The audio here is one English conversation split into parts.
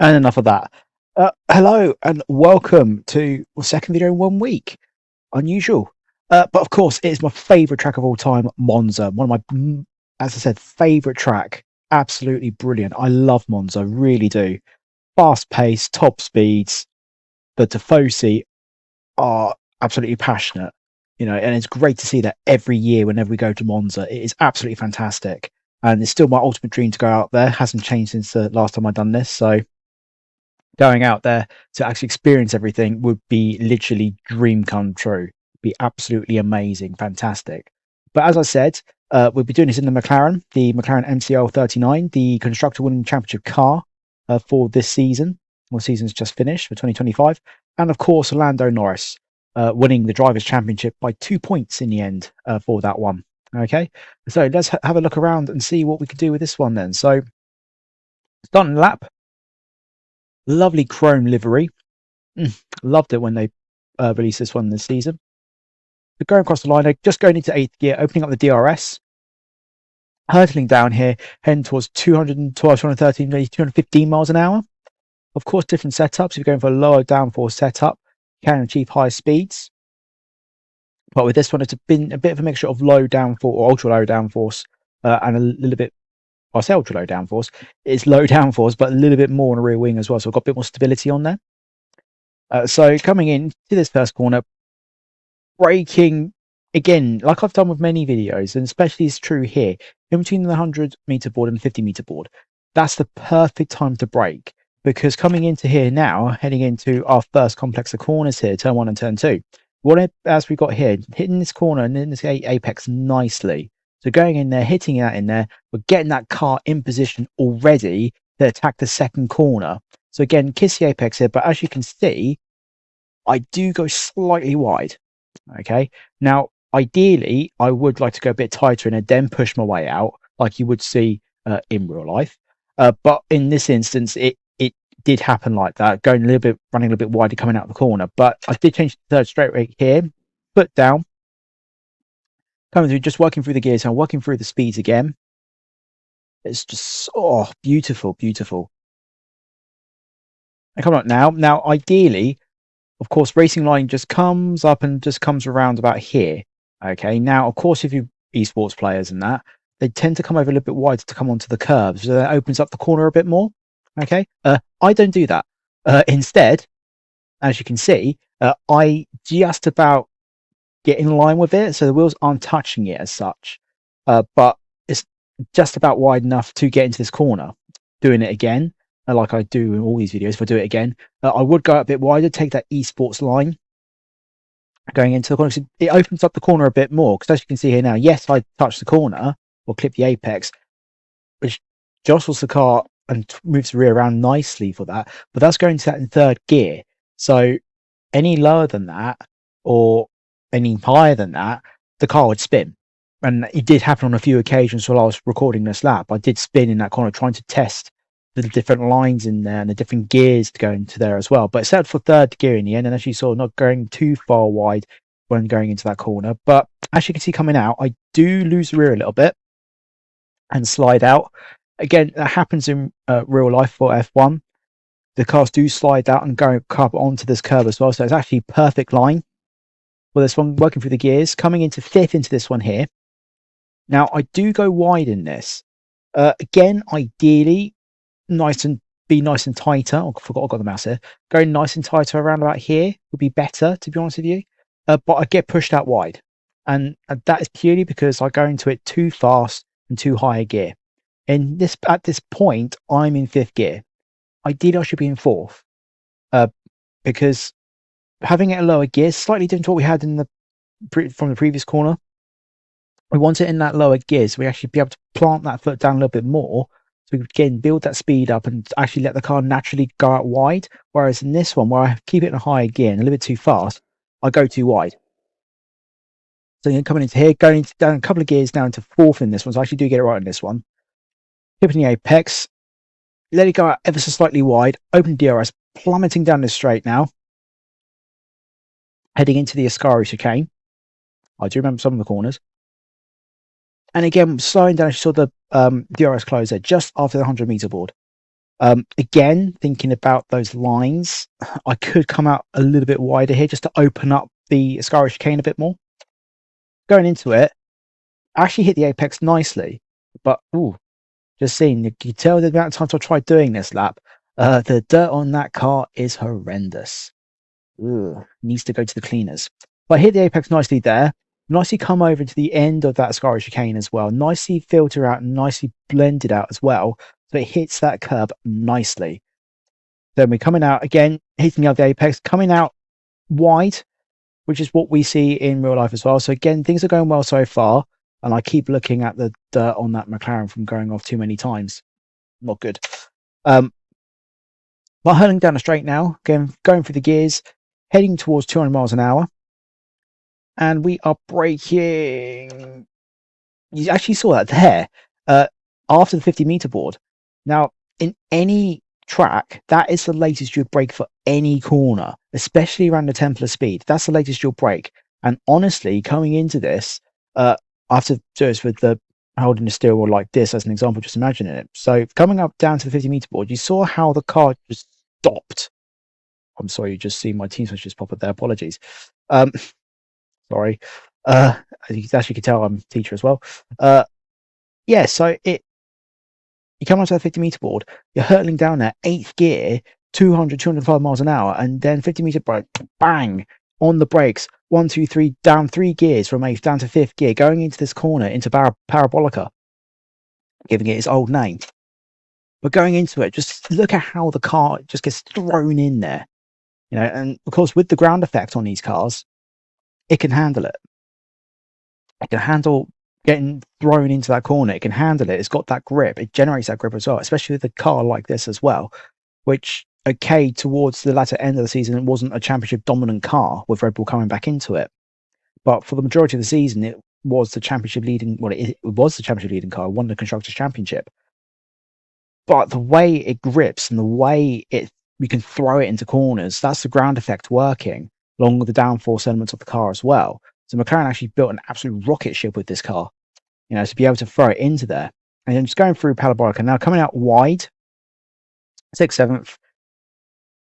And enough of that. Hello and welcome to the second video in 1 week. Unusual. But of course, it is my favourite track of all time, Monza. One of my, as I said, favourite track. Absolutely brilliant. I love Monza, really do. Fast pace, top speeds. The Tifosi are absolutely passionate, and it's great to see that every year whenever we go to Monza. It is absolutely fantastic. And it's still my ultimate dream to go out there. Hasn't changed since the last time I've done this. So going out there to actually experience everything would be literally dream come true. Be absolutely amazing, fantastic. But as I said, we'll be doing this in the McLaren MCL39, the constructor winning championship car for this season. Well, season's just finished for 2025, and of course, Lando Norris winning the drivers' championship by 2 points in the end for that one. Okay, so let's have a look around and see what we could do with this one then. So, starting lap. Lovely chrome livery. Loved it when they released this one this season. But going across the line, just going into 8th gear, opening up the DRS, hurtling down here, heading towards 212, 213, 215 miles an hour. Of course, different setups. If you're going for a lower downforce setup, you can achieve higher speeds. But with this one, it's been a bit of a mixture of low downforce or ultra low downforce and a little bit. I say ultra low downforce. It's low downforce, but a little bit more on a rear wing as well. So I've got a bit more stability on there. So coming in to this first corner, braking again, like I've done with many videos, and especially is true here, in between the 100-meter board and the 50-meter board. That's the perfect time to brake, because coming into here now, heading into our first complex of corners here, turn 1 and turn 2. As we've got here, hitting this corner and in this apex nicely. So going in there, hitting that in there, we're getting that car in position already to attack the second corner. So again, kiss the apex here, but as you can see, I do go slightly wide. Okay, now ideally, I would like to go a bit tighter and then push my way out, like you would see in real life. But in this instance, it did happen like that, running a little bit wider coming out of the corner. But I did change the third straight right here, foot down. Coming through, just working through the gears and working through the speeds again. It's just, oh, beautiful, beautiful. And coming up now. Now, ideally, of course, racing line just comes up and just comes around about here. Okay, now, of course, if you esports players and that, they tend to come over a little bit wider to come onto the curves. So that opens up the corner a bit more. Okay, I don't do that. Instead, as you can see, I just about get in line with it, so the wheels aren't touching it as such, but it's just about wide enough to get into this corner. Doing it again, like I do in all these videos. If I do it again, I would go a bit wider, take that esports line going into the corner. So it opens up the corner a bit more, because as you can see here now, yes, I touch the corner or clip the apex, which jostles the car and moves the rear around nicely for that, but that's going to that in third gear. So any lower than that or any higher than that, the car would spin. And it did happen on a few occasions while I was recording this lap. I did spin in that corner, trying to test the different lines in there and the different gears to go into there as well. But it set for third gear in the end, and as you saw, not going too far wide when going into that corner. But as you can see coming out, I do lose the rear a little bit and slide out. Again, that happens in real life for F1. The cars do slide out and go up onto this curve as well. So it's actually perfect line. Well, this one working through the gears, coming into fifth into this one here. Now, I do go wide in this. Again, ideally, be nice and tighter. Oh, I forgot I got the mouse here. Going nice and tighter around about here would be better, to be honest with you. But I get pushed out wide. And that is purely because I go into it too fast and too high a gear. At this point, I'm in fifth gear. Ideally, I should be in fourth. Because having it a lower gear, slightly different to what we had from the previous corner. We want it in that lower gear, so we actually be able to plant that foot down a little bit more, so we can build that speed up and actually let the car naturally go out wide. Whereas in this one, where I keep it in a higher gear and a little bit too fast, I go too wide. So then coming into here, down a couple of gears down to fourth in this one, so I actually do get it right in this one. Tipping the apex, let it go out ever so slightly wide, open DRS, plummeting down this straight now. Heading into the Ascari chicane. I do remember some of the corners. And again, slowing down, you saw the DRS close there just after the 100-meter board. Again, thinking about those lines, I could come out a little bit wider here just to open up the Ascari chicane a bit more. Going into it, I actually hit the apex nicely, but just seeing, you can tell the amount of times I tried doing this lap. The dirt on that car is horrendous. Needs to go to the cleaners. But I hit the apex nicely there. Nicely come over to the end of that Ascari chicane as well. Nicely filter out, nicely blended out as well. So it hits that curb nicely. Then we're coming out again, hitting the other apex, coming out wide, which is what we see in real life as well. So again, things are going well so far. And I keep looking at the dirt on that McLaren from going off too many times. Not good. But hurling down the straight now, again, going through the gears, heading towards 200 miles an hour. And we are braking. You actually saw that there after the 50-meter board. Now, in any track, that is the latest you'd brake for any corner, especially around the Templar speed. That's the latest you'll brake. And honestly, coming into this, I have to do this with the holding the steering wheel like this as an example, just imagining it. So coming up down to the 50-meter board, you saw how the car just stopped. I'm sorry, you just see my team switch just pop up there. Apologies. Sorry. As you can tell, I'm a teacher as well. Yeah, so you come onto the 50-meter board, you're hurtling down there, 8th gear, 205 miles an hour, and then 50-meter break, bang, on the brakes, 1, 2, 3, down 3 gears from 8th down to 5th gear, going into this corner, into Parabolica, giving it its old name. But going into it, just look at how the car just gets thrown in there. And of course, with the ground effect on these cars, it can handle it. It can handle getting thrown into that corner. It can handle it. It's got that grip. It generates that grip as well, especially with a car like this as well, which, okay, towards the latter end of the season, it wasn't a championship dominant car with Red Bull coming back into it. But for the majority of the season, it was the championship leading, it was the championship leading car, won the Constructors Championship. But the way it grips and the way we can throw it into corners, that's the ground effect working, along with the downforce elements of the car as well. So McLaren actually built an absolute rocket ship with this car, to be able to throw it into there. And then just going through Parabolica, now coming out wide, 6th, 7th,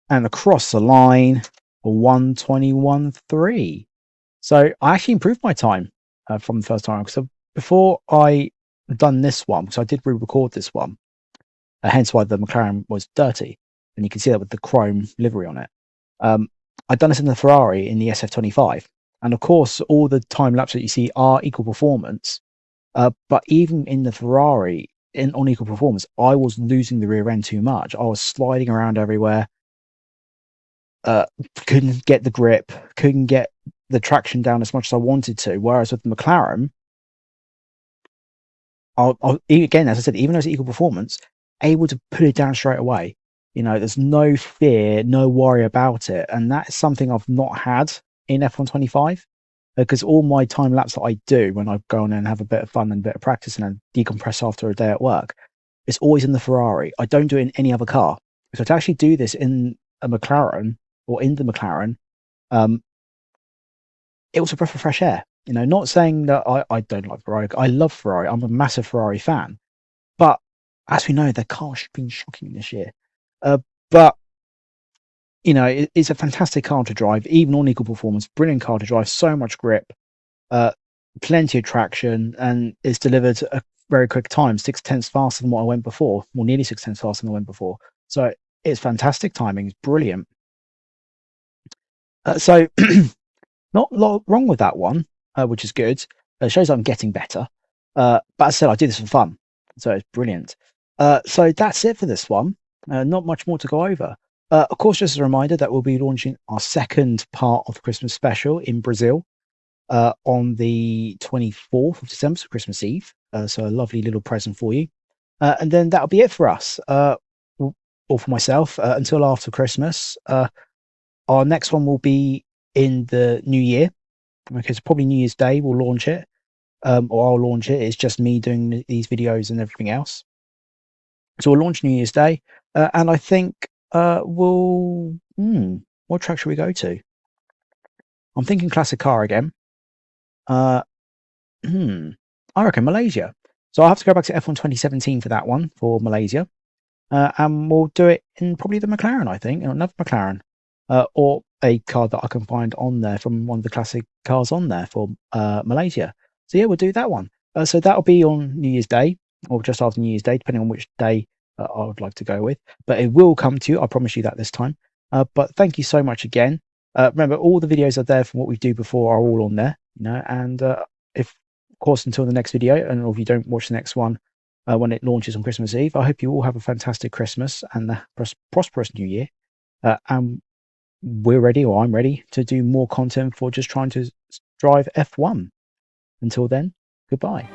and across the line, 1:21.3. So I actually improved my time from the first time. So before I done this one, because I did re-record this one, hence why the McLaren was dirty. And you can see that with the chrome livery on it. I'd done this in the Ferrari in the SF25. And of course, all the time lapses that you see are equal performance. But even in the Ferrari, on equal performance, I was losing the rear end too much. I was sliding around everywhere. Couldn't get the grip, couldn't get the traction down as much as I wanted to. Whereas with the McLaren, again, as I said, even though it's equal performance, able to put it down straight away. There's no fear, no worry about it. And that is something I've not had in F125, because all my time lapse that I do when I go on and have a bit of fun and a bit of practice and then decompress after a day at work, it's always in the Ferrari. I don't do it in any other car. So to actually do this in a McLaren or in the McLaren, it was a breath of fresh air. Not saying that I don't like Ferrari. I love Ferrari. I'm a massive Ferrari fan. But as we know, their car's been shocking this year. But it's a fantastic car to drive, even on equal performance. Brilliant car to drive, so much grip, plenty of traction, and it's delivered a very quick time, 6/10 faster than what I went before, or nearly 6/10 faster than I went before. So it's fantastic timing. It's brilliant. So not a lot wrong with that one, which is good. It shows I'm getting better. But as I said, I do this for fun, so it's brilliant. So that's it for this one. Not much more to go over. Of course, just a reminder that we'll be launching our second part of the Christmas special in Brazil on the 24th of December, so Christmas Eve. So a lovely little present for you. And then that'll be it for us, or for myself, until after Christmas. Our next one will be in the new year. Okay, so probably New Year's Day we'll launch it, or I'll launch it. It's just me doing these videos and everything else. So we'll launch New Year's Day, and I think what track should we go to? I'm thinking classic car again. I reckon Malaysia. So I'll have to go back to F1 2017 for that one, for Malaysia. and we'll do it in probably the McLaren, I think, another McLaren, or a car that I can find on there from one of the classic cars on there for Malaysia. So yeah, we'll do that one. So that'll be on New Year's Day or just after New Year's Day, depending on which day I would like to go with. But it will come to you. I promise you that this time. But thank you so much again. Remember, all the videos are there from what we do before are all on there. And if, of course, until the next video, and if you don't watch the next one when it launches on Christmas Eve, I hope you all have a fantastic Christmas and a prosperous New Year. And we're ready, or I'm ready, to do more content for just trying to drive F1. Until then, goodbye.